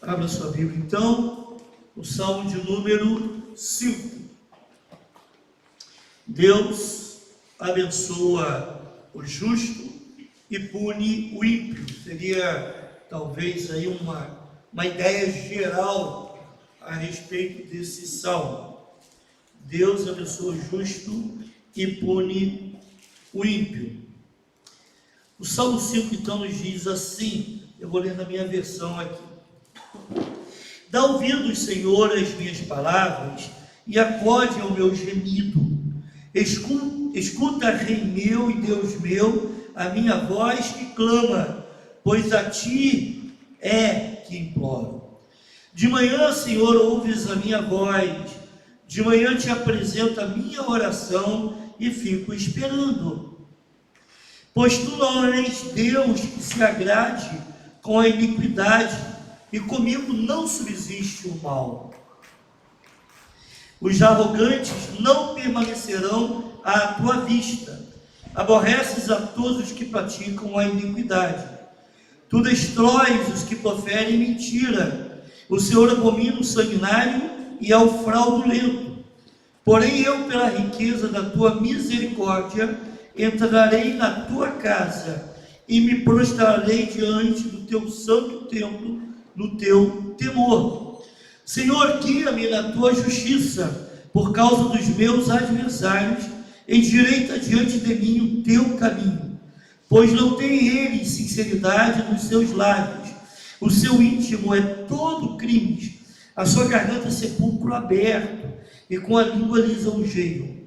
Abra sua Bíblia, então, o Salmo de número 5. Deus abençoa o justo e pune o ímpio. Seria, talvez, aí uma ideia geral a respeito desse Salmo. Deus abençoa o justo e pune o ímpio. O Salmo 5, então, nos diz assim, eu vou ler na minha versão aqui. Dá ouvidos, Senhor, às minhas palavras e acode ao meu gemido. Escuta, Rei meu e Deus meu, a minha voz que clama, pois a Ti é que imploro. De manhã, Senhor, ouves a minha voz, de manhã te apresento a minha oração e fico esperando. Pois Tu não és Deus que se agrade com a iniquidade, e comigo não subsiste o mal. Os arrogantes não permanecerão à tua vista. Aborreces a todos os que praticam a iniquidade. Tu destróis os que proferem mentira. O Senhor abomina o sanguinário e ao fraudulento. Porém eu, pela riqueza da tua misericórdia, entrarei na tua casa e me prostrarei diante do teu santo templo no teu temor. Senhor, guia-me na tua justiça, por causa dos meus adversários, endireita diante de mim o teu caminho, pois não tem ele sinceridade nos seus lábios, o seu íntimo é todo crimes, a sua garganta é sepulcro aberto, e com a língua lisonjeiam.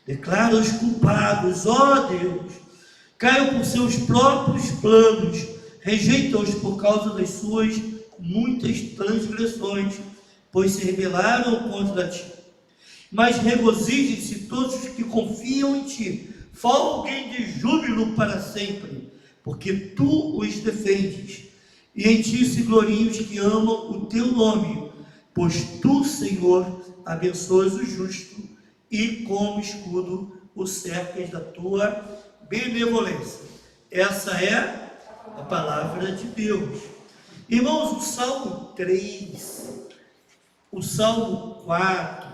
Declara os culpados, ó Deus, caiam por seus próprios planos, rejeita-os por causa das suas muitas transgressões, pois se rebelaram contra ti. Mas regozijem-se todos os que confiam em ti, folguem de júbilo para sempre, porque tu os defendes, e em ti se gloriem os que amam o teu nome, pois tu, Senhor, abençoas o justo, e como escudo o cercas da tua benevolência. Essa é a palavra de Deus. Irmãos, o Salmo 3, o Salmo 4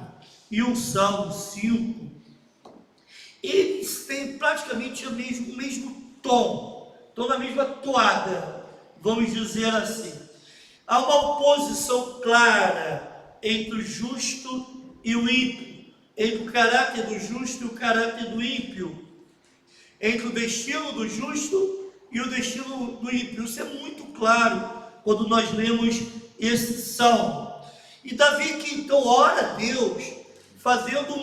e o Salmo 5, eles têm praticamente o mesmo tom, estão na mesma toada, vamos dizer assim. Há uma oposição clara entre o justo e o ímpio, entre o caráter do justo e o caráter do ímpio, entre o destino do justo e o destino do ímpio. Isso é muito claro quando nós lemos esse salmo. E Davi que então ora a Deus, fazendo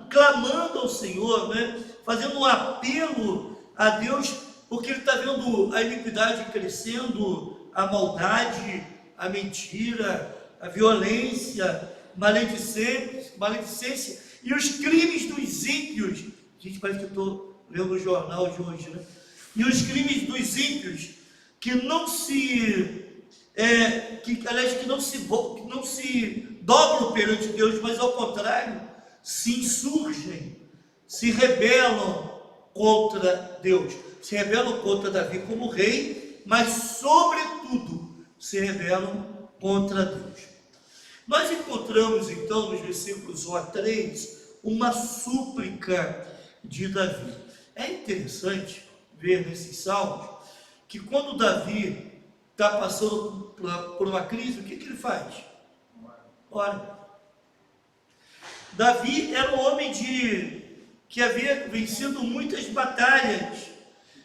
clamando ao Senhor, né? Fazendo um apelo a Deus, porque ele está vendo a iniquidade crescendo, a maldade, a mentira, a violência, maledicência e os crimes dos ímpios. Gente, parece que eu estou lendo o jornal de hoje, né? E os crimes dos ímpios, que não se dobram perante Deus, mas ao contrário, se insurgem, se rebelam contra Deus, se rebelam contra Davi como rei, mas sobretudo se rebelam contra Deus. Nós encontramos então nos versículos 1 a 3 uma súplica de Davi. É interessante ver nesses salmos que quando Davi está passando por uma crise, o que ele faz? Ora. Davi era um homem que havia vencido muitas batalhas,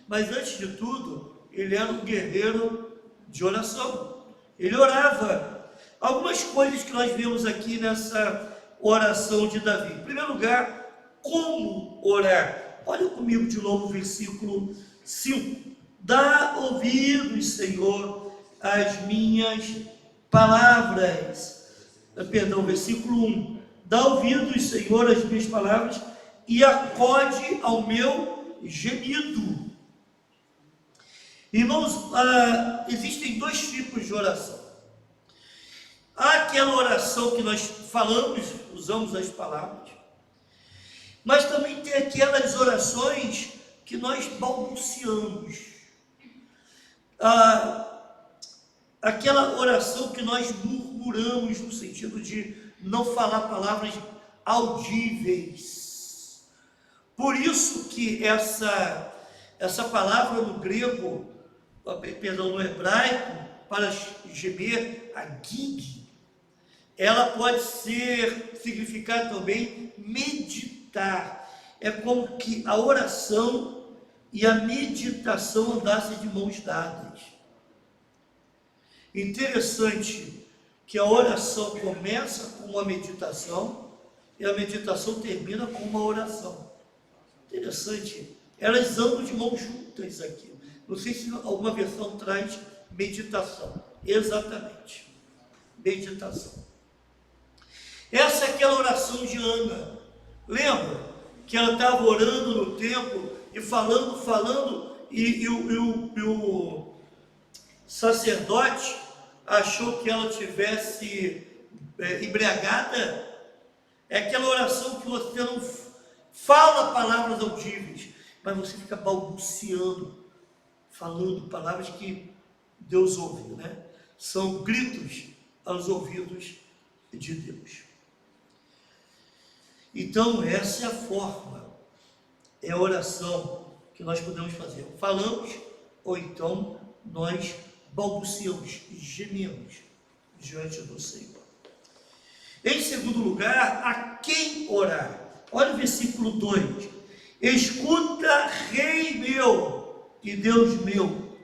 mas antes de tudo, ele era um guerreiro de oração. Ele orava. Algumas coisas que nós vemos aqui nessa oração de Davi. Em primeiro lugar, como orar? Olha comigo de novo o versículo 5. Dá ouvidos, Senhor, às minhas palavras. Versículo 1. Dá ouvidos, Senhor, às minhas palavras e acode ao meu gemido. Irmãos, existem dois tipos de oração. Há aquela oração que nós falamos, usamos as palavras, mas também tem aquelas orações que nós balbuciamos. aquela oração que nós murmuramos, no sentido de não falar palavras audíveis. Por isso que essa palavra no grego, perdão, no hebraico, para gemer, a gig, ela pode significar também meditar. É como que a oração e a meditação andassem de mãos dadas. Interessante que a oração começa com uma meditação e a meditação termina com uma oração. Interessante. Elas andam de mãos juntas aqui. Não sei se alguma versão traz meditação. Exatamente. Meditação. Essa é aquela oração de Ana. Lembra que ela estava orando no templo e falando, e o sacerdote achou que ela tivesse embriagada? É aquela oração que você não fala palavras audíveis, mas você fica balbuciando, falando palavras que Deus ouve, né? São gritos aos ouvidos de Deus. Então, essa é a forma, é a oração que nós podemos fazer. Falamos, ou então nós balbuciamos, gememos diante do Senhor. Em segundo lugar, a quem orar? Olha o versículo 2. Escuta, Rei meu e Deus meu,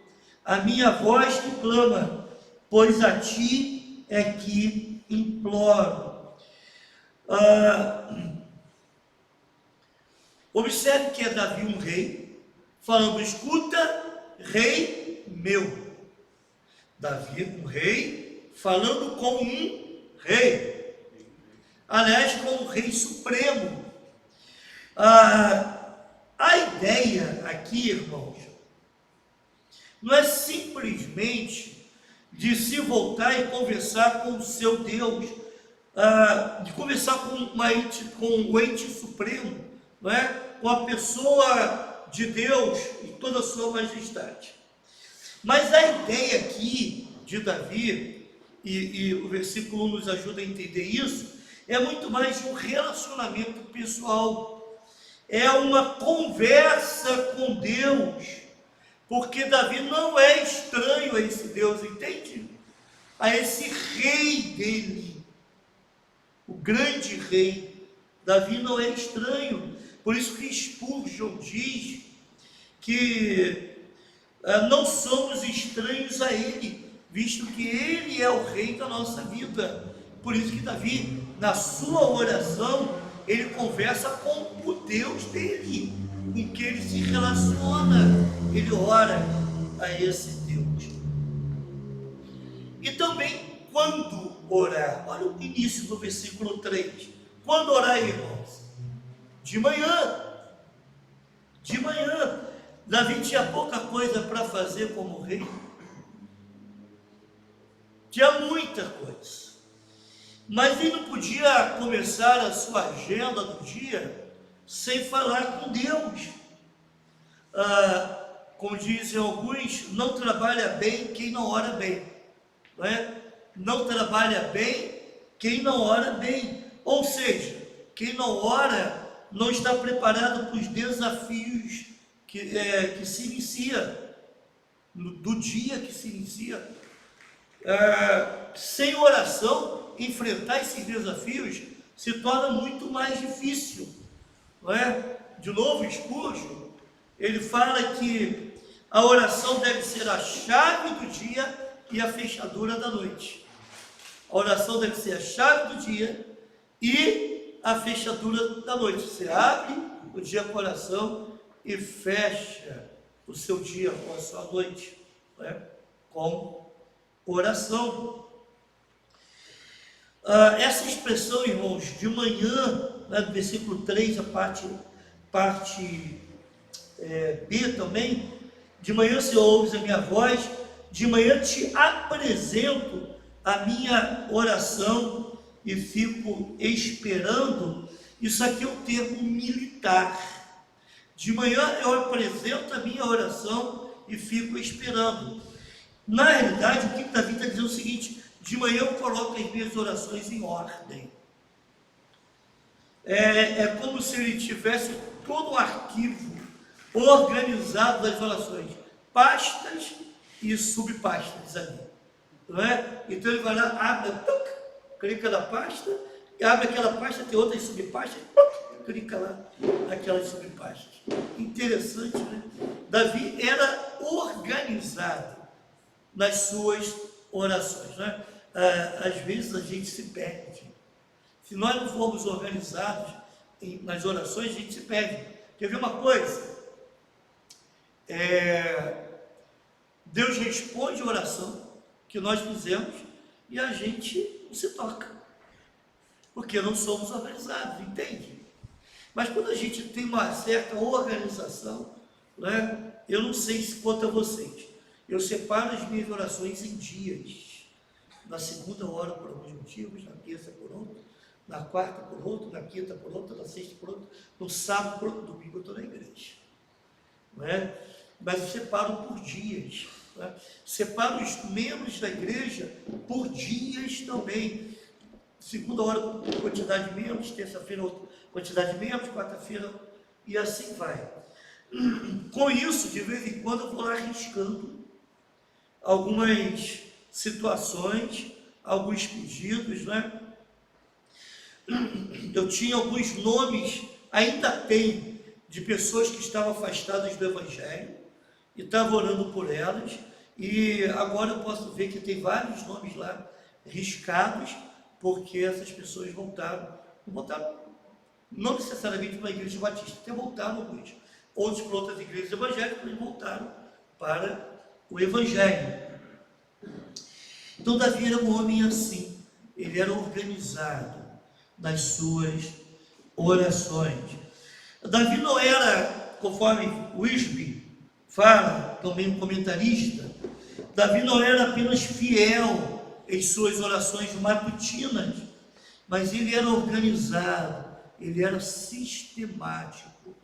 a minha voz que clama, pois a ti é que imploro. Observe que é Davi um rei, falando, escuta, Rei meu. Davi um rei, falando com um rei. Aliás, com o Rei Supremo. A ideia aqui, irmãos, não é simplesmente de se voltar e conversar com o seu Deus, de conversar com o ente supremo, não é? Com a pessoa de Deus e toda a sua majestade. Mas a ideia aqui de Davi, e o versículo 1 nos ajuda a entender isso, é muito mais um relacionamento pessoal, é uma conversa com Deus, porque Davi não é estranho a esse Deus, entende? A esse rei dele, o grande rei. Davi não é estranho, por isso que Spurgeon diz que não somos estranhos a ele, visto que ele é o rei da nossa vida. Por isso que Davi, na sua oração, ele conversa com o Deus dele, com que ele se relaciona, ele ora a esse Deus. E também, quando orar? Olha o início do versículo 3. Quando orar, irmãos? De manhã. De manhã. Davi tinha pouca coisa para fazer como rei. Tinha muita coisa. Mas ele não podia começar a sua agenda do dia sem falar com Deus. Como dizem alguns, não trabalha bem quem não ora bem. Não é? Não trabalha bem quem não ora bem. Ou seja, quem não ora não está preparado para os desafios que se inicia, do dia que se inicia. Sem oração, enfrentar esses desafios se torna muito mais difícil, não é? De novo, Spurgeon, ele fala que a oração deve ser a chave do dia e a fechadura da noite. A oração deve ser a chave do dia e a fechadura da noite. Você abre o dia com oração e fecha o seu dia com a sua noite, não é? Com oração. Essa expressão, irmãos, de manhã, né, do versículo 3, a parte B também, de manhã Senhor ouves a minha voz, de manhã te apresento a minha oração e fico esperando. Isso aqui é um termo militar. De manhã eu apresento a minha oração e fico esperando. Na realidade, o que Davi está dizendo é o seguinte: de manhã eu coloco as minhas orações em ordem. É como se ele tivesse todo o arquivo organizado das orações, pastas e subpastas ali, não é? Então ele vai lá, abre, clica na pasta, e abre aquela pasta, tem outras subpastas, clica lá naquelas subpastas. Interessante, né? Davi era organizado nas suas orações, né? Às vezes a gente se perde. Se nós não formos organizados nas orações, a gente se perde. Quer ver uma coisa? Deus responde a oração que nós fizemos e a gente não se toca, porque não somos organizados, entende? Mas quando a gente tem uma certa organização, né, eu não sei se quanto a vocês, eu separo as minhas orações em dias. Na segunda hora por alguns motivos, na terça por outro, na quarta por outro, na quinta por outro, na sexta por outro, no sábado por outro, domingo eu estou na igreja. Não é? Mas eu separo por dias. Né? Separo os membros da igreja por dias também. Segunda hora quantidade de membros, terça-feira outra quantidade de membros, quarta-feira, e assim vai. Com isso, de vez em quando eu vou lá arriscando algumas situações, alguns pedidos, né? Eu tinha alguns nomes, ainda tem, de pessoas que estavam afastadas do Evangelho, e estava orando por elas, e agora eu posso ver que tem vários nomes lá riscados, porque essas pessoas voltaram não necessariamente para a igreja batista, até voltaram alguns, outros para outras igrejas evangélicas, mas voltaram para o Evangelho. Então Davi era um homem assim, ele era organizado nas suas orações. Davi não era, conforme Wisby fala, também um comentarista, Davi não era apenas fiel em suas orações matutinas, mas ele era organizado, ele era sistemático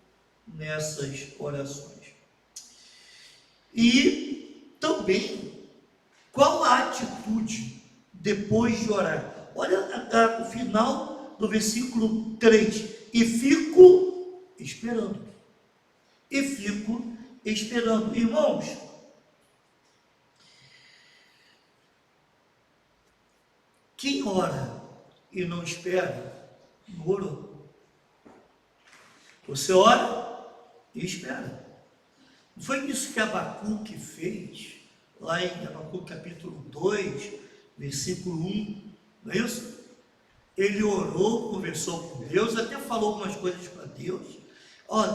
nessas orações. E também, qual a atitude depois de orar? Olha o final do versículo 3. E fico esperando. E fico esperando. Irmãos, quem ora e não espera, não orou. Você ora e espera. Não foi isso que Abacuque fez, lá em Abacuque capítulo 2, versículo 1, não é isso? Ele orou, conversou com Deus, até falou algumas coisas para Deus.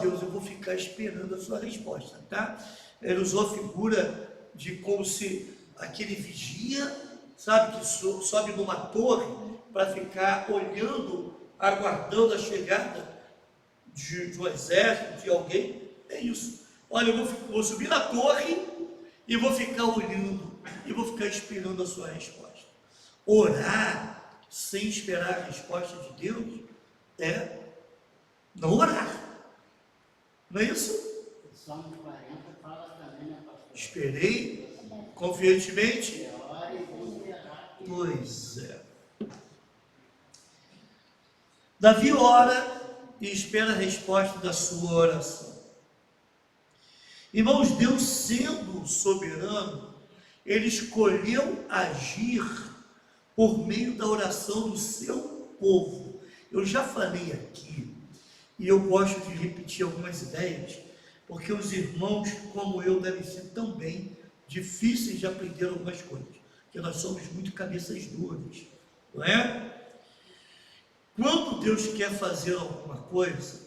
Deus, eu vou ficar esperando a sua resposta, tá? Ele usou a figura de como se aquele vigia, sabe, que sobe numa torre para ficar olhando, aguardando a chegada de um exército, de alguém. É isso. Olha, eu vou subir na torre e vou ficar olhando, e vou ficar esperando a sua resposta. Orar sem esperar a resposta de Deus é não orar. Não é isso? O Salmo 40 fala também, né, pastor? Esperei confiantemente. Ore e vou esperar. Pois é. Davi ora e espera a resposta da sua oração. Irmãos, Deus sendo soberano, Ele escolheu agir por meio da oração do seu povo. Eu já falei aqui, e eu gosto de repetir algumas ideias, porque os irmãos, como eu, devem ser também difíceis de aprender algumas coisas, porque nós somos muito cabeças duras, não é? Quando Deus quer fazer alguma coisa,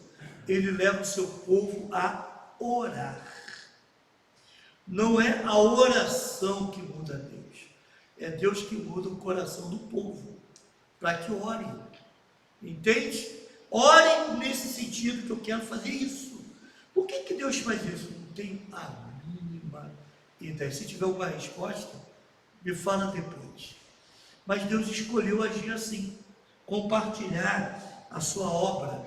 Ele leva o seu povo a orar. Não é a oração que muda Deus, é Deus que muda o coração do povo, para que orem, entende? Orem nesse sentido que eu quero fazer isso. Por que Deus faz isso? Não tenho a mínima ideia. Se tiver alguma resposta, me fala depois. Mas Deus escolheu agir assim, compartilhar a sua obra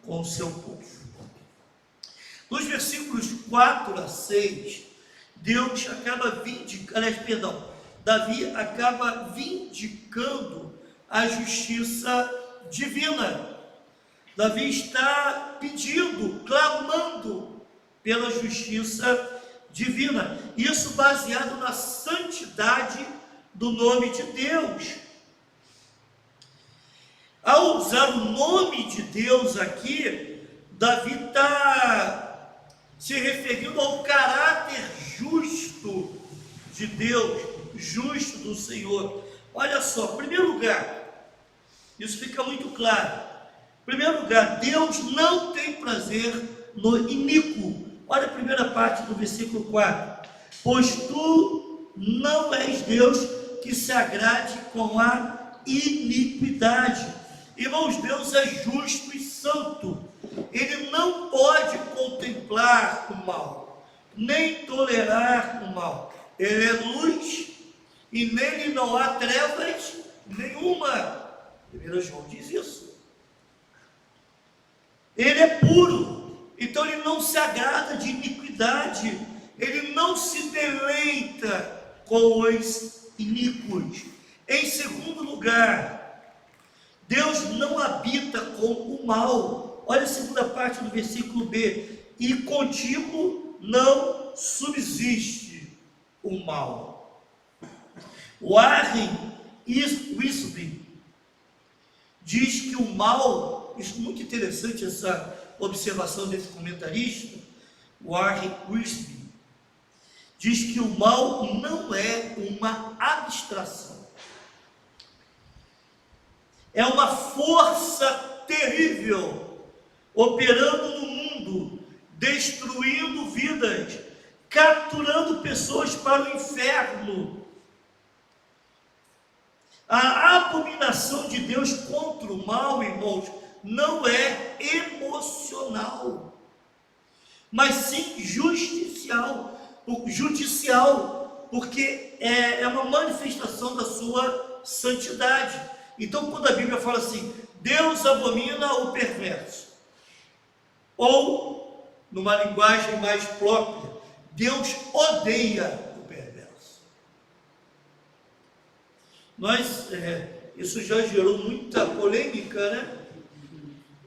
com o seu povo. Nos versículos 4 a 6, Deus acaba vindicando, Davi acaba vindicando a justiça divina. Davi está pedindo, clamando pela justiça divina. Isso baseado na santidade do nome de Deus. Ao usar o nome de Deus aqui, Davi está se referindo ao caráter justo de Deus, justo do Senhor. Olha só, em primeiro lugar, isso fica muito claro. Em primeiro lugar, Deus não tem prazer no iníquo. Olha a primeira parte do versículo 4. Pois tu não és Deus que se agrade com a iniquidade. Irmãos, Deus é justo e santo. Ele não pode contemplar o mal, nem tolerar o mal. Ele é luz e nele não há trevas nenhuma. 1 João diz isso. Ele é puro, então ele não se agrada de iniquidade, ele não se deleita com os iníquos. Em segundo lugar, Deus não habita com o mal. Olha a segunda parte do versículo B. E contigo não subsiste o mal. Warren Wiersbe diz que o mal, isso é muito interessante essa observação desse comentarista, Warren Wiersbe, diz que o mal não é uma abstração. É uma força terrível operando no mundo, destruindo vidas, capturando pessoas para o inferno. A abominação de Deus contra o mal, irmãos, não é emocional, mas sim judicial, porque é uma manifestação da sua santidade. Então, quando a Bíblia fala assim, Deus abomina o perverso, ou, numa linguagem mais própria, Deus odeia o perverso. Isso já gerou muita polêmica, né?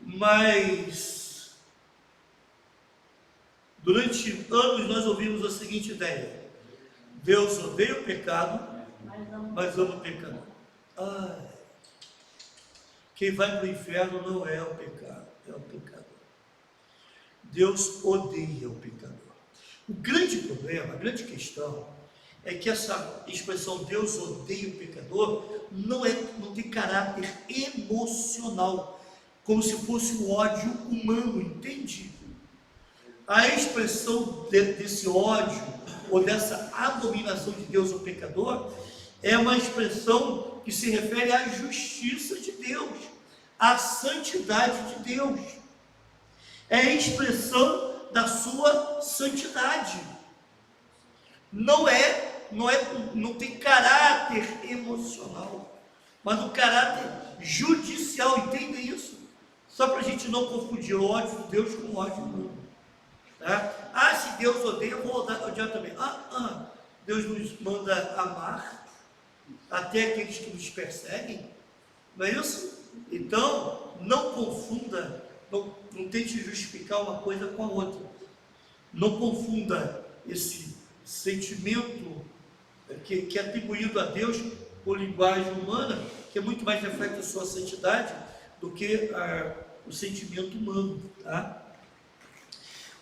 Mas, durante anos nós ouvimos a seguinte ideia: Deus odeia o pecado, mas ama o pecador. Quem vai para o inferno não é o pecado, é o pecador. Deus odeia o pecador. O grande problema, a grande questão, é que essa expressão Deus odeia o pecador não tem caráter emocional, como se fosse o ódio humano, entende? A expressão desse ódio ou dessa abominação de Deus ao pecador é uma expressão que se refere à justiça de Deus, à santidade de Deus. É a expressão da sua santidade. Não tem caráter emocional, mas um caráter judicial. Entendem isso? Só para a gente não confundir o ódio de Deus com o ódio humano. Tá? Se Deus odeia, eu vou odiar também. Deus nos manda amar até aqueles que nos perseguem. Não é isso? Então, não confunda, não tente justificar uma coisa com a outra. Não confunda esse sentimento que é atribuído a Deus por linguagem humana, que é muito mais reflete a sua santidade do que o sentimento humano. Tá?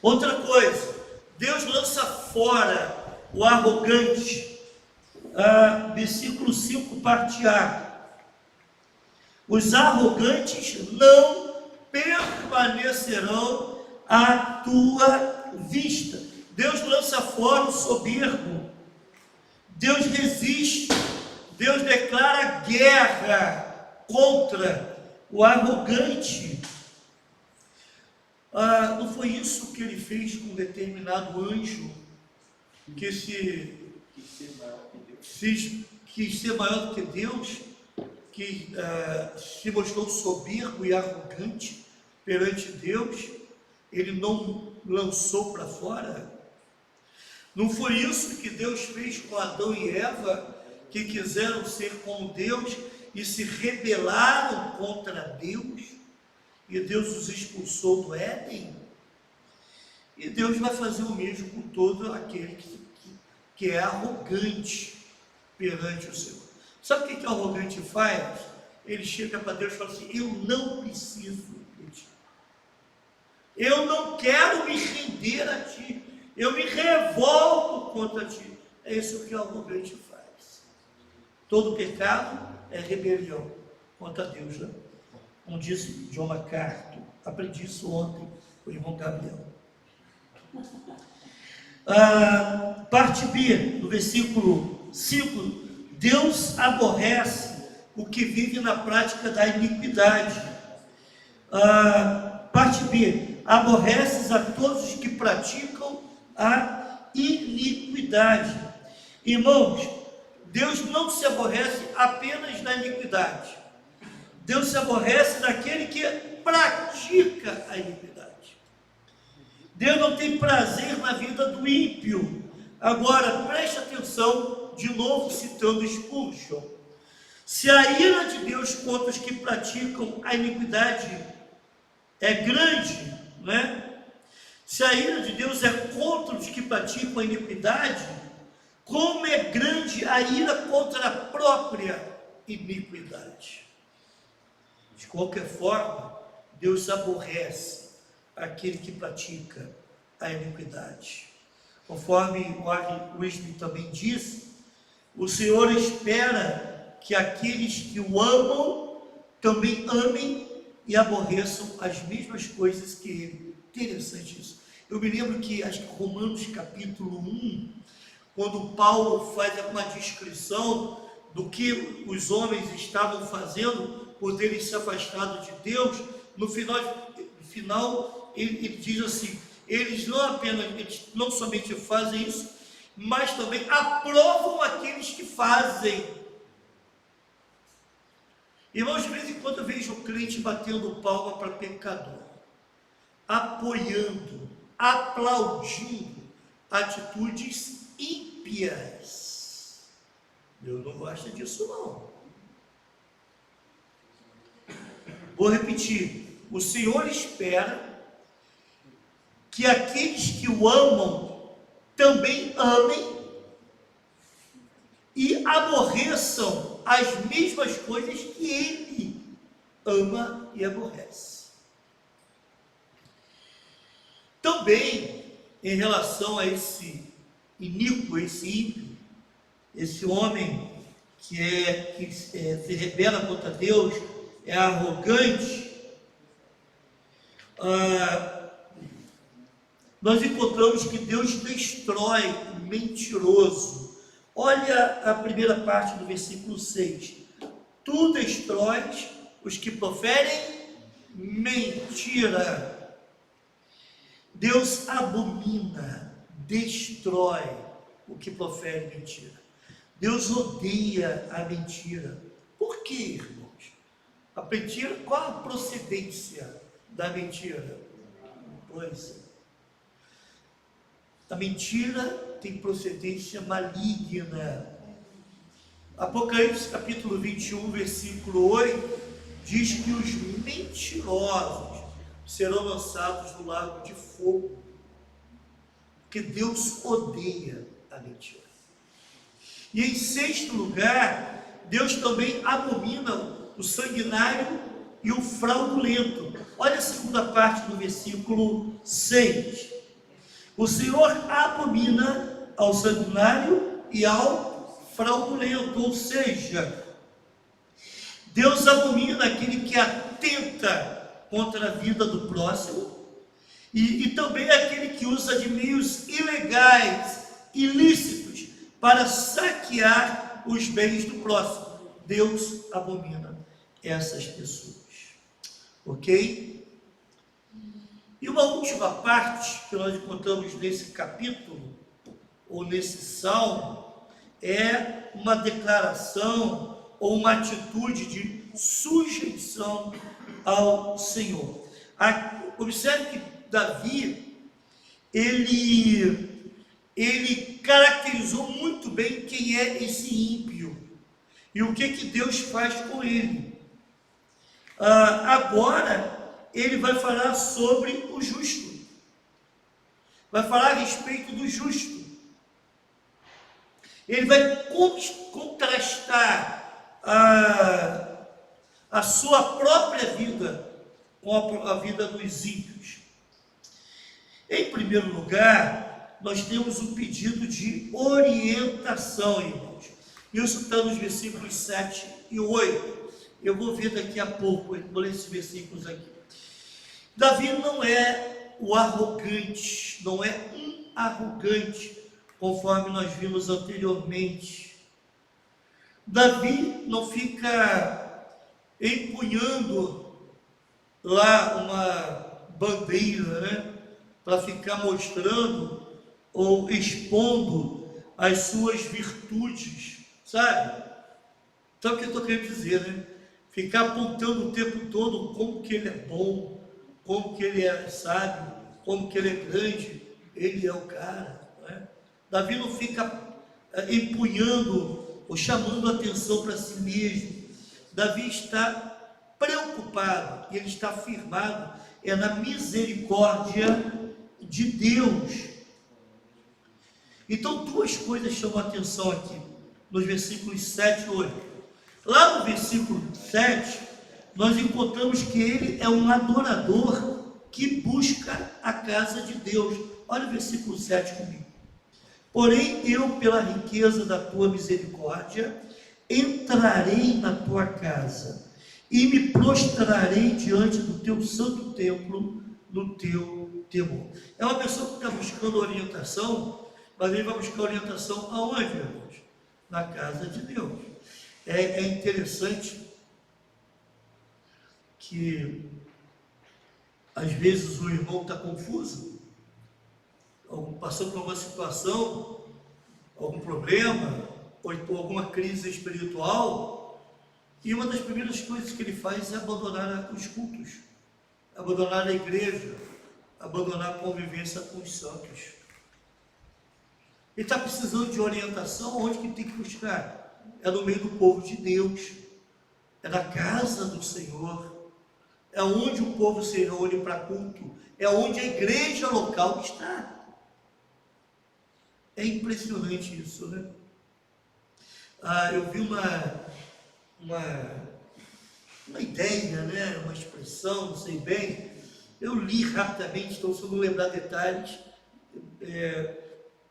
Outra coisa, Deus lança fora o arrogante. Versículo 5, parte A. Os arrogantes não permanecerão à tua vista. Deus lança fora o soberbo. Deus resiste. Deus declara guerra contra o arrogante. Não foi isso que ele fez com um determinado anjo que quis ser maior do que Deus, que se mostrou soberbo e arrogante perante Deus? Ele não lançou para fora. Não foi isso que Deus fez com Adão e Eva, que quiseram ser como Deus e se rebelaram contra Deus, e Deus os expulsou do Éden? E Deus vai fazer o mesmo com todo aquele que é arrogante perante o Senhor. Sabe o que o arrogante faz? Ele chega para Deus e fala assim: eu não preciso de ti, eu não quero me render a ti, eu me revolto contra ti. É isso que o arrogante faz. Todo pecado é rebelião contra Deus, né? Como disse John MacArthur, aprendi isso ontem com o irmão Gabriel. Parte B, no versículo 5, Deus aborrece o que vive na prática da iniquidade. Parte B, aborreces a todos os que praticam a iniquidade. Irmãos, Deus não se aborrece apenas da iniquidade. Deus se aborrece daquele que pratica a iniquidade. Deus não tem prazer na vida do ímpio. Agora, preste atenção, de novo citando Spurgeon. Se a ira de Deus contra os que praticam a iniquidade é grande, né? Se a ira de Deus é contra os que praticam a iniquidade, como é grande a ira contra a própria iniquidade. De qualquer forma, Deus aborrece aquele que pratica a iniquidade. Conforme o Arlen Wisby também diz, o Senhor espera que aqueles que o amam também amem e aborreçam as mesmas coisas que ele. Interessante isso. Eu me lembro que, acho que Romanos capítulo 1, quando Paulo faz uma descrição do que os homens estavam fazendo por terem se afastado de Deus, no final ele diz assim: eles não somente fazem isso, mas também aprovam aqueles que fazem. Irmãos, de vez em quando eu vejo o crente batendo palma para pecador, apoiando, aplaudindo atitudes ímpias. Deus não gosta disso, não. Vou repetir: o Senhor espera que aqueles que o amam também amem e aborreçam as mesmas coisas que ele ama e aborrece. Também, em relação a esse iníquo, esse ímpio, esse homem que se rebela contra Deus, é arrogante, nós encontramos que Deus destrói o mentiroso. Olha a primeira parte do versículo 6. Tu destróis os que proferem mentira. Deus abomina, destrói o que profere mentira. Deus odeia a mentira. Por quê, irmãos? A mentira, qual a procedência da mentira? Pois é. A mentira tem procedência maligna. Apocalipse capítulo 21, versículo 8, diz que os mentirosos serão lançados no lago de fogo, porque Deus odeia a mentira. E em sexto lugar, Deus também abomina o sanguinário e o fraudulento. Olha a segunda parte do versículo 6. O Senhor abomina ao sanguinário e ao fraudulento, ou seja, Deus abomina aquele que atenta contra a vida do próximo e também aquele que usa de meios ilegais, ilícitos, para saquear os bens do próximo. Deus abomina essas pessoas. Ok? E uma última parte que nós encontramos nesse capítulo, ou nesse salmo, é uma declaração ou uma atitude de sujeição ao Senhor. Observe que Davi, ele ele caracterizou muito bem quem é esse ímpio e o que Deus faz com ele. Agora, ele vai falar sobre o justo, vai falar a respeito do justo. Ele vai contrastar a sua própria vida com a vida dos ímpios. Em primeiro lugar, nós temos um pedido de orientação, irmãos. Isso está nos versículos 7 e 8. Eu vou ver daqui a pouco, eu vou ler esses versículos aqui. Davi não é o arrogante, não é um arrogante, conforme nós vimos anteriormente. Davi não fica empunhando lá uma bandeira, né, para ficar mostrando ou expondo as suas virtudes, sabe? Então o que eu estou querendo dizer, né? Ficar apontando o tempo todo como que ele é bom, como que ele é sábio, como que ele é grande, ele é o cara, né? Davi não fica empunhando ou chamando a atenção para si mesmo. Davi está preocupado, e ele está firmado na misericórdia de Deus. Então, duas coisas chamam a atenção aqui, nos versículos 7 e 8. Lá no versículo 7, nós encontramos que ele é um adorador que busca a casa de Deus. Olha o versículo 7 comigo. Porém, eu, pela riqueza da tua misericórdia, entrarei na tua casa e me prostrarei diante do teu santo templo, no teu temor. É uma pessoa que está buscando orientação, mas ele vai buscar orientação aonde, irmãos? Na casa de Deus. É interessante que às vezes o irmão está confuso, passando por alguma situação, algum problema, ou alguma crise espiritual, e uma das primeiras coisas que ele faz é abandonar os cultos, abandonar a igreja, abandonar a convivência com os santos. Ele está precisando de orientação. Onde que tem que buscar? É no meio do povo de Deus, é na casa do Senhor, é onde o povo se reúne para culto, é onde a igreja local está. É impressionante isso, né? Eu vi uma ideia, né? Uma expressão, não sei bem, eu li rapidamente, então se eu não lembrar detalhes,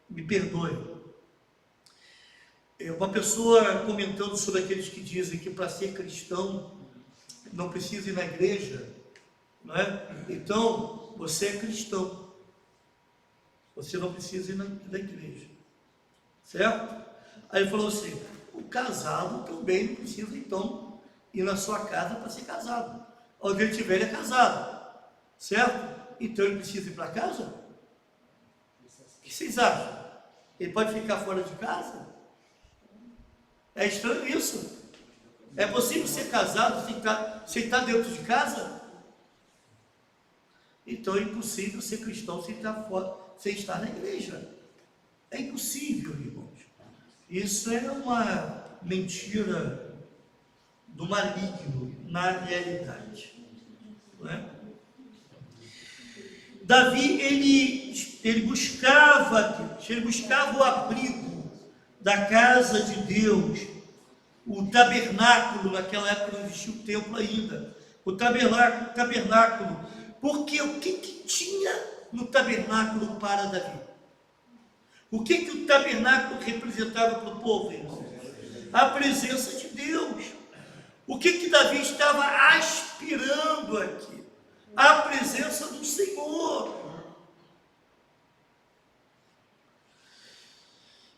me perdoe. Uma pessoa comentando sobre aqueles que dizem que para ser cristão não precisa ir na igreja, não é? Então, você é cristão, você não precisa ir na igreja, certo? Aí ele falou assim, o casado também não precisa então ir na sua casa para ser casado. Onde ele estiver, ele é casado, certo? Então ele precisa ir para casa? O que vocês acham? Ele pode ficar fora de casa? É estranho isso. É possível ser casado sem estar dentro de casa? Então é impossível ser cristão sem estar na igreja. É impossível, irmãos. Isso é uma mentira do maligno na realidade. Não é? Davi, ele buscava o abrigo da casa de Deus, o tabernáculo. Naquela época não existia o templo ainda, o tabernáculo, porque o que tinha no tabernáculo para Davi? O que o tabernáculo representava para o povo, irmão? A presença de Deus. O que Davi estava aspirando aqui? A presença do Senhor.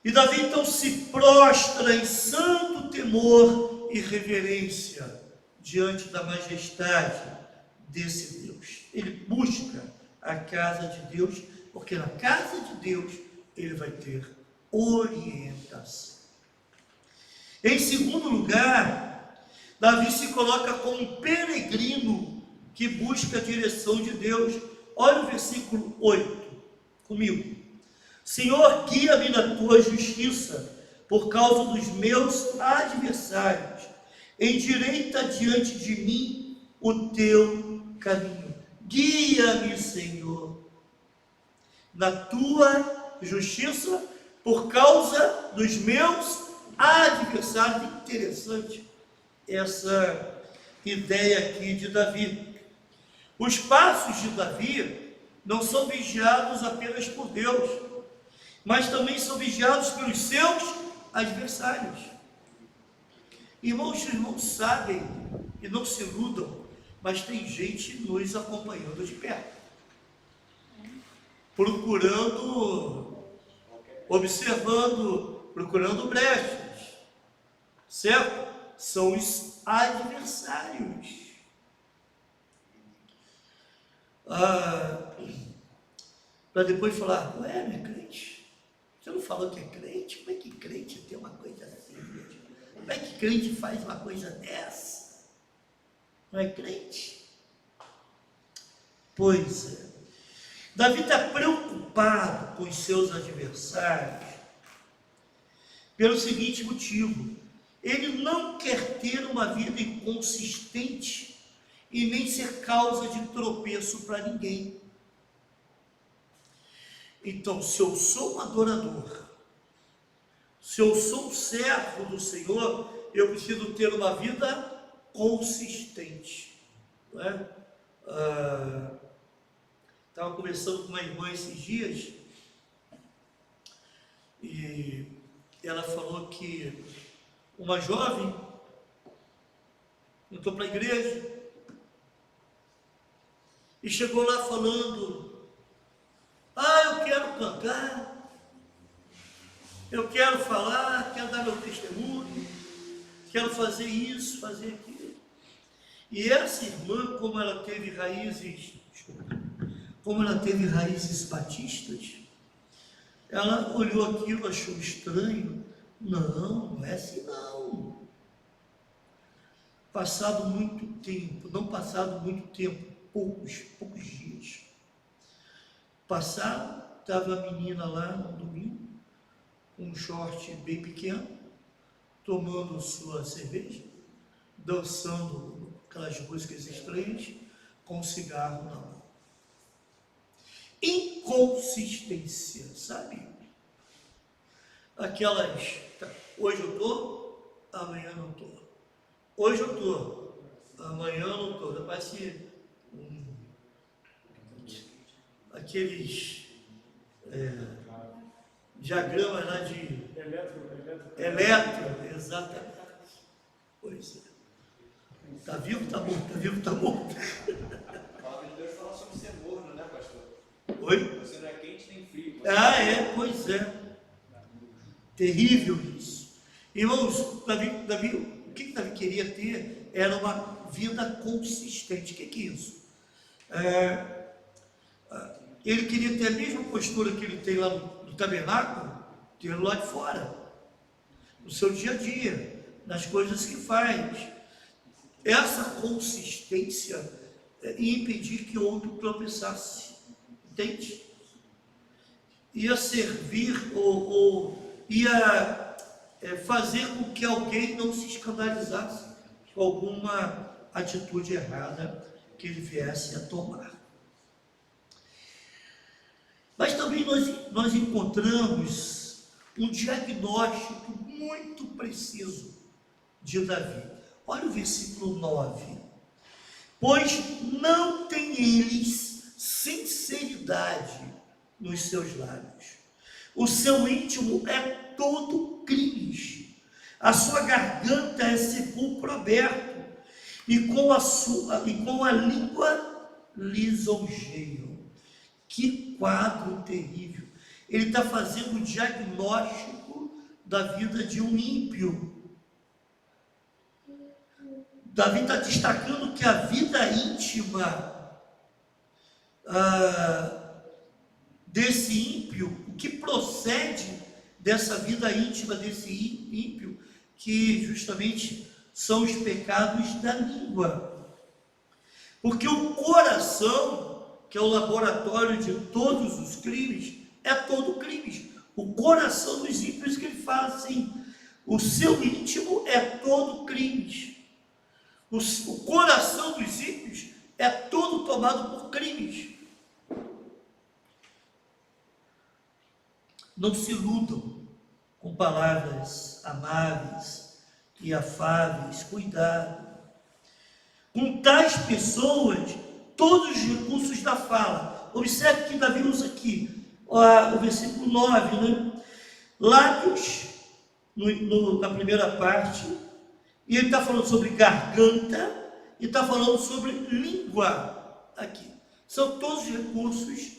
E Davi então se prostra em santo temor e reverência diante da majestade desse Deus. Ele busca a casa de Deus, porque na casa de Deus ele vai ter orientação. Em segundo lugar, Davi se coloca como um peregrino que busca a direção de Deus. Olha o versículo 8 comigo. Senhor, guia-me na tua justiça, por causa dos meus adversários. Endireita diante de mim o teu caminho. Guia-me, Senhor, na tua justiça, por causa dos meus adversários. Interessante essa ideia aqui de Davi. Os passos de Davi não são vigiados apenas por Deus, mas também são vigiados pelos seus adversários. Irmãos, os irmãos sabem e não se iludam, mas tem gente nos acompanhando de perto, procurando, observando, procurando brechas, certo? São os adversários. Para depois falar, ué, não é crente? Você não falou que é crente? Como é que crente tem uma coisa assim? Como é que crente faz uma coisa dessa? Não é crente? Pois é. Davi está preocupado com os seus adversários pelo seguinte motivo: ele não quer ter uma vida inconsistente e nem ser causa de tropeço para ninguém. Então, se eu sou um adorador, se eu sou um servo do Senhor, eu preciso ter uma vida consistente, não é? Estava conversando com uma irmã esses dias e ela falou que uma jovem entrou para a igreja e chegou lá falando: eu quero cantar, eu quero falar, quero dar meu testemunho, quero fazer isso, fazer aquilo. E essa irmã, como ela teve raízes batistas, ela olhou aquilo, achou estranho. Não é assim não. Passado muito tempo, poucos dias. Estava a menina lá no domingo, com um short bem pequeno, tomando sua cerveja, dançando aquelas músicas estranhas, com um cigarro na mão. Inconsistência, sabe? Aquelas, hoje eu estou, amanhã não estou. Hoje eu estou, amanhã não estou. Parece aqueles diagramas lá de eletro, exatamente. Pois é. Está vivo, está morto, está vivo, está morto. A palavra de Deus fala sobre ser morno, né, pastor? Oi? Você não é quente nem frio. Pois é. Terrível isso. Irmãos, Davi, o que Davi queria ter era uma vida consistente. O que é isso? Ele queria ter a mesma postura que ele tem lá no tabernáculo, ter lá de fora, no seu dia a dia, nas coisas que faz. Essa consistência ia impedir que outro tropeçasse, entende? Ia servir ou ia fazer com que alguém não se escandalizasse com alguma atitude errada que ele viesse a tomar. Mas também nós encontramos um diagnóstico muito preciso de Davi. Olha o versículo 9. Pois não tem eles sinceridade nos seus lábios. O seu íntimo é todo crimes. A sua garganta é sepulcro aberto. E com a língua lisonjeiam. Que quadro terrível. Ele está fazendo um diagnóstico da vida de um ímpio. Davi está destacando que a vida íntima desse ímpio, o que procede dessa vida íntima desse ímpio, que justamente são os pecados da língua. Porque o coração, que é o laboratório de todos os crimes, é todo crimes. O coração dos ímpios, que ele fala assim, o seu íntimo é todo crimes. O coração dos ímpios é todo tomado por crimes. Não se iludam com palavras amáveis e afáveis, cuidado. Com tais pessoas, todos os recursos da fala. Observe que Davi usa aqui, o versículo 9, né? Lábios, na primeira parte, e ele está falando sobre garganta, e está falando sobre língua aqui. São todos os recursos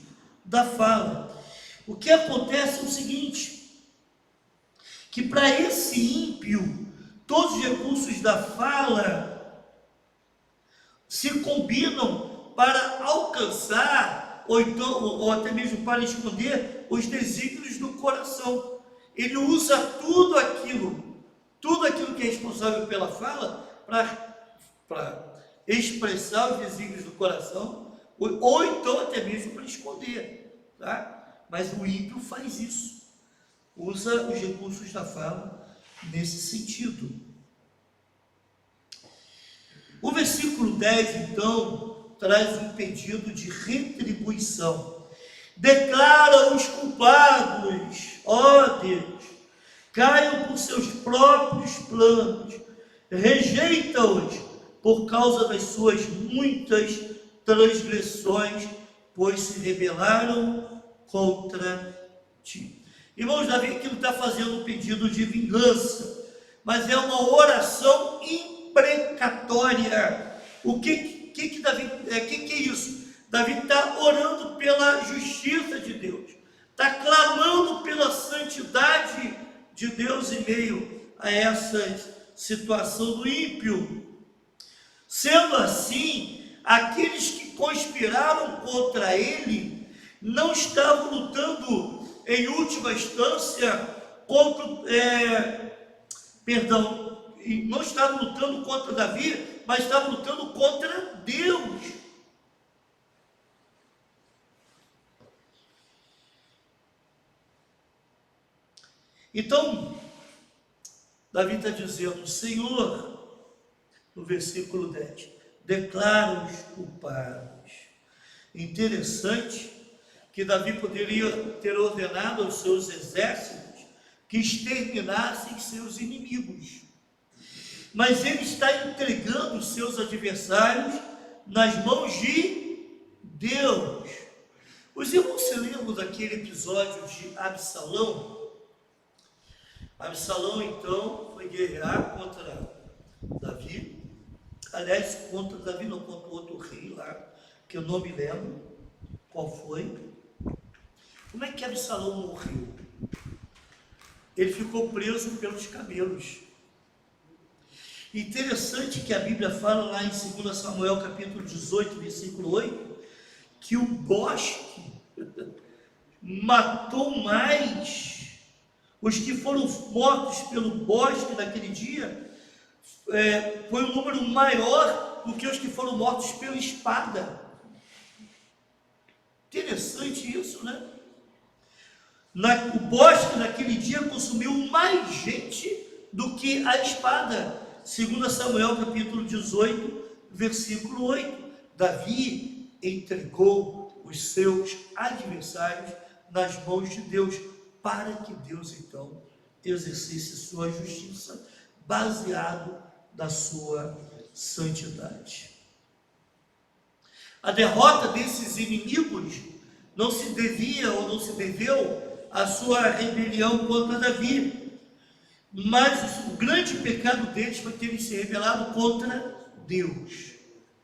da fala. O que acontece é o seguinte, que para esse ímpio, todos os recursos da fala se combinam para alcançar, ou até mesmo para esconder, os desígnios do coração. Ele usa tudo aquilo que é responsável pela fala, para expressar os desígnios do coração, ou então até mesmo para esconder, tá? Mas o ímpio faz isso, usa os recursos da fala nesse sentido. O versículo 10, então, traz um pedido de retribuição. Declara os culpados, ó Deus, caiam por seus próprios planos, rejeita-os por causa das suas muitas transgressões, pois se rebelaram contra ti. Irmãos, Davi aqui não está fazendo um pedido de vingança, mas é uma oração imprecatória. O que Davi, que é isso? Davi está orando pela justiça de Deus, está clamando pela santidade de Deus em meio a essa situação do ímpio. Sendo assim, aqueles que conspiraram contra ele não estavam lutando em última instância não estavam lutando contra Davi, mas estavam lutando contra Deus. Então, Davi está dizendo, Senhor, no versículo 10, declara os culpados. Interessante que Davi poderia ter ordenado aos seus exércitos que exterminassem seus inimigos. Mas ele está entregando os seus adversários nas mãos de Deus. Os irmãos se lembram daquele episódio de Absalão? Absalão, então, foi guerrear contra Davi. Aliás, contra Davi, não, contra outro rei lá, que eu não me lembro qual foi. Como é que Absalão morreu? Ele ficou preso pelos camelos. Interessante que a Bíblia fala lá em 2 Samuel capítulo 18, versículo 8, que o bosque matou mais. Os que foram mortos pelo bosque naquele dia foi um número maior do que os que foram mortos pela espada. Interessante isso, né? O bosque naquele dia consumiu mais gente do que a espada. 2 Samuel capítulo 18, versículo 8. Davi entregou os seus adversários nas mãos de Deus, para que Deus então exercesse sua justiça, baseado na sua santidade. A derrota desses inimigos não se devia ou não se deveu à sua rebelião contra Davi, mas o grande pecado deles foi terem se rebelado contra Deus.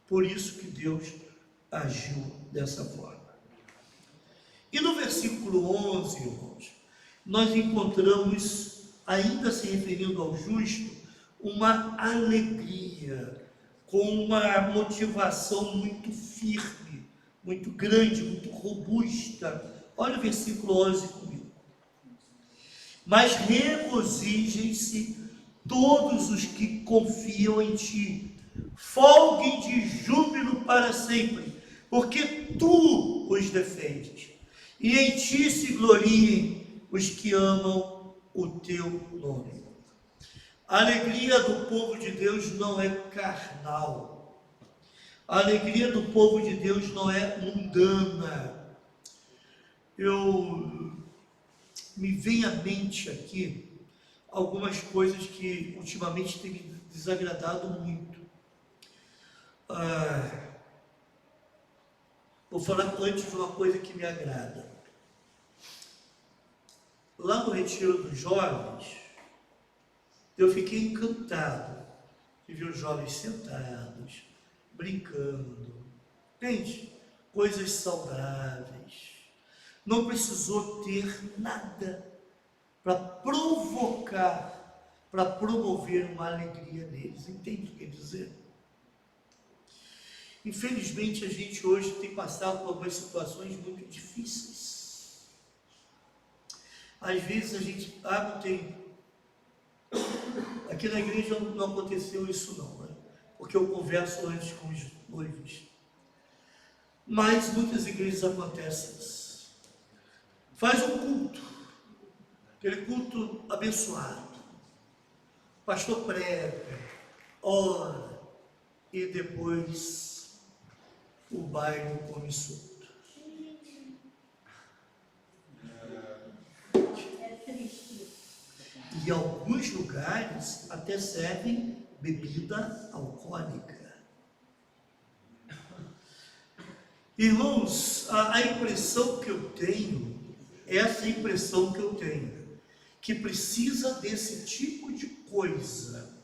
Por isso que Deus agiu dessa forma. E no versículo 11, irmãos, nós encontramos, ainda se referindo ao justo, uma alegria, com uma motivação muito firme, muito grande, muito robusta. Olha o versículo 11 comigo. Mas regozijem-se todos os que confiam em ti, folguem de júbilo para sempre, porque tu os defendes. e em ti se gloriem os que amam o teu nome. A alegria do povo de Deus não é carnal. A alegria do povo de Deus não é mundana. Me vem à mente aqui algumas coisas que ultimamente têm me desagradado muito. Vou falar antes de uma coisa que me agrada. Lá no Retiro dos Jovens, eu fiquei encantado de ver os jovens sentados, brincando. Gente, coisas saudáveis. Não precisou ter nada para provocar, para promover uma alegria neles. Entende o que quer dizer? Infelizmente, a gente hoje tem passado por algumas situações muito difíceis. Às vezes a gente, não tem. Aqui na igreja não aconteceu isso não, né? Porque eu converso antes com os noivos. Mas muitas igrejas acontecem isso. Faz um culto, aquele culto abençoado. O pastor prega, ora, e depois o baile come solto. E alguns lugares até servem bebida alcoólica. Irmãos, a impressão que eu tenho, essa impressão que eu tenho, que precisa desse tipo de coisa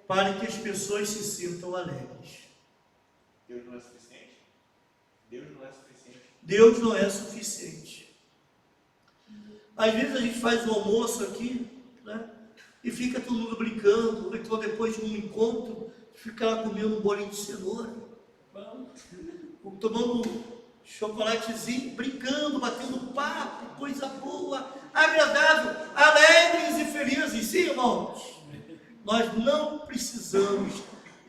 para que as pessoas se sintam alegres. Deus não é suficiente? Deus não é suficiente. Deus não é suficiente. Às vezes a gente faz um almoço aqui, né? E fica todo mundo brincando, então depois de um encontro, fica lá comendo um bolinho de cenoura, tomando chocolatezinho, brincando, batendo papo, coisa boa, agradável, alegres e felizes. Sim, irmãos, nós não precisamos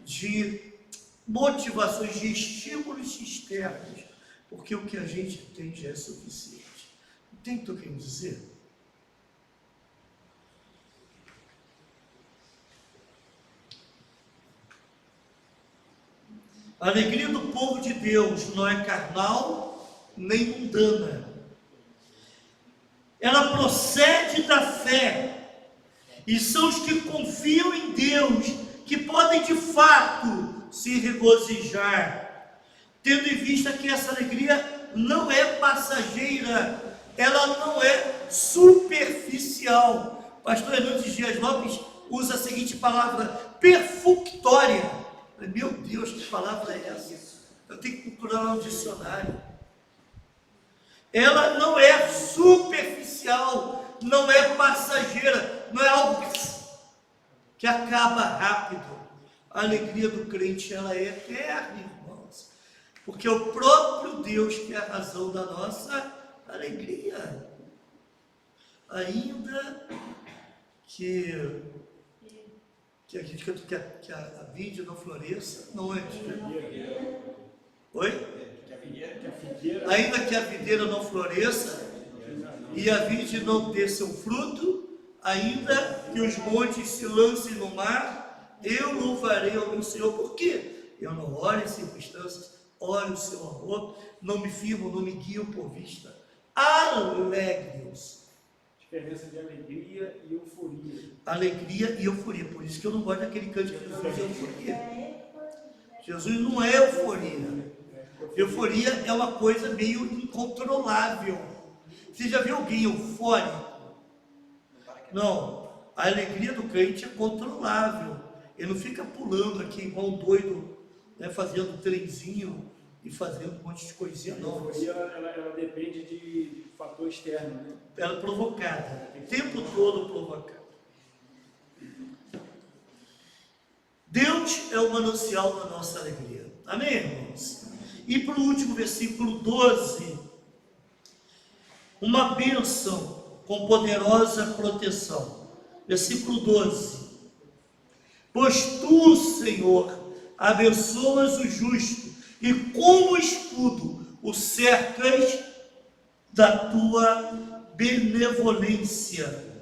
de motivações, de estímulos externos, porque o que a gente tem já é suficiente. Entende o que eu quero dizer? A alegria do povo de Deus não é carnal nem mundana. Ela procede da fé. E são os que confiam em Deus que podem de fato se regozijar, tendo em vista que essa alegria não é passageira, ela não é superficial. Pastor Hernandes Dias Lopes usa a seguinte palavra: perfunctória. Meu Deus, que palavra é essa? Eu tenho que procurar lá no dicionário. Ela não é superficial, não é passageira, não é algo que acaba rápido. A alegria do crente, ela é eterna, irmãos, porque é o próprio Deus que é a razão da nossa alegria. Ainda que a vide não floresça, não é? Oi? Ainda que a videira não floresça e a vide não dê seu fruto, ainda que os montes se lancem no mar, eu louvarei ao meu Senhor. Por quê? Eu não olho as circunstâncias, olho o seu amor, não me firmo, não me guio por vista. Alegre-os. Diferença de alegria e euforia. Alegria e euforia. Por isso que eu não gosto daquele canto que Jesus é euforia. Jesus não é euforia. Euforia é uma coisa meio incontrolável. Você já viu alguém eufórico? Não. A alegria do crente é controlável. Ele não fica pulando aqui igual um doido, né, fazendo trenzinho e fazendo um monte de coisinha, não. A euforia, ela depende de fator externo, né? Ela é provocada, o tempo todo provocada. Deus é o manancial da nossa alegria. Amém, irmãos? E para o último versículo 12, uma bênção com poderosa proteção. Versículo 12: pois tu, Senhor, abençoas o justo, e como escudo o cercas da tua benevolência.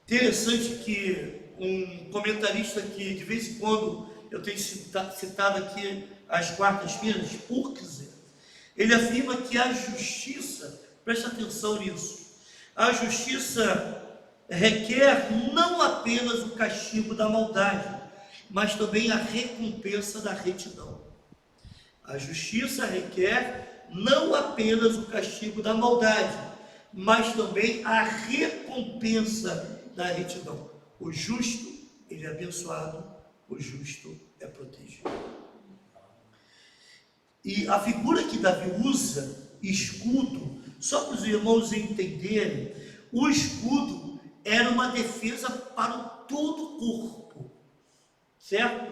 Interessante que um comentarista que de vez em quando eu tenho citado aqui às quartas-feiras, Purkzer, ele afirma que a justiça, presta atenção nisso, a justiça requer não apenas o castigo da maldade, mas também a recompensa da retidão. A justiça requer não apenas o castigo da maldade, mas também a recompensa da retidão. O justo, ele é abençoado, o justo é protegido. E a figura que Davi usa, escudo, só para os irmãos entenderem, o escudo era uma defesa para todo o corpo, certo?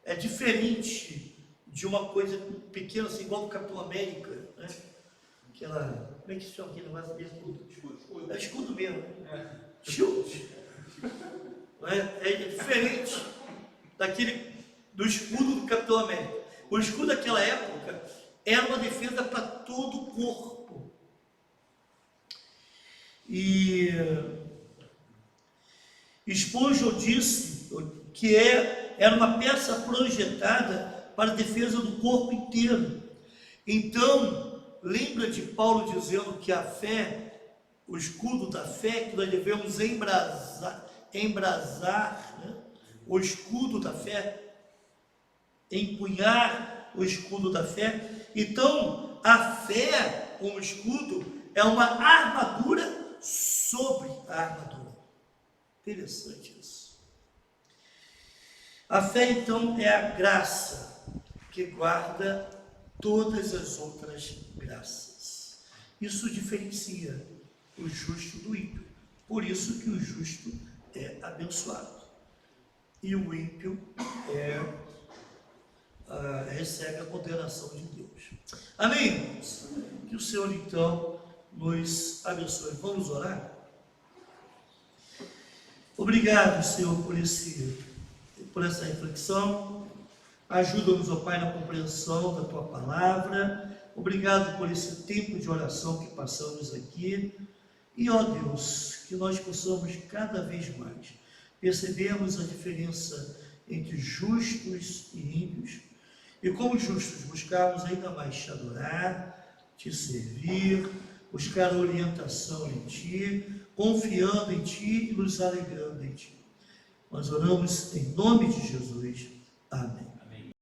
É diferente de uma coisa pequena, assim, igual o Capitão América, né? Aquela, como é que se chama aquele negócio mesmo? Escudo. É escudo mesmo. Shield. É diferente do escudo do Capitão América. O escudo daquela época era uma defesa para todo o corpo. E Spurgeon disse que era uma peça projetada para a defesa do corpo inteiro. Então, lembra de Paulo dizendo que a fé, o escudo da fé, que nós devemos embrasar, né? O escudo da fé, empunhar o escudo da fé. Então, a fé, como escudo, é uma armadura sobre a armadura. Interessante isso. A fé, então, é a graça que guarda todas as outras graças. Isso diferencia o justo do ímpio. Por isso que o justo é abençoado e o ímpio recebe a condenação de Deus. Amém, irmãos? Que o Senhor, então, nos abençoe. Vamos orar? Obrigado, Senhor, por essa reflexão. Ajuda-nos, ó Pai, na compreensão da Tua palavra. Obrigado por esse tempo de oração que passamos aqui. E, ó Deus, que nós possamos cada vez mais percebermos a diferença entre justos e ímpios, e como justos buscarmos ainda mais te adorar, te servir, buscar orientação em Ti, confiando em Ti e nos alegrando em Ti. Nós oramos em nome de Jesus. Amém.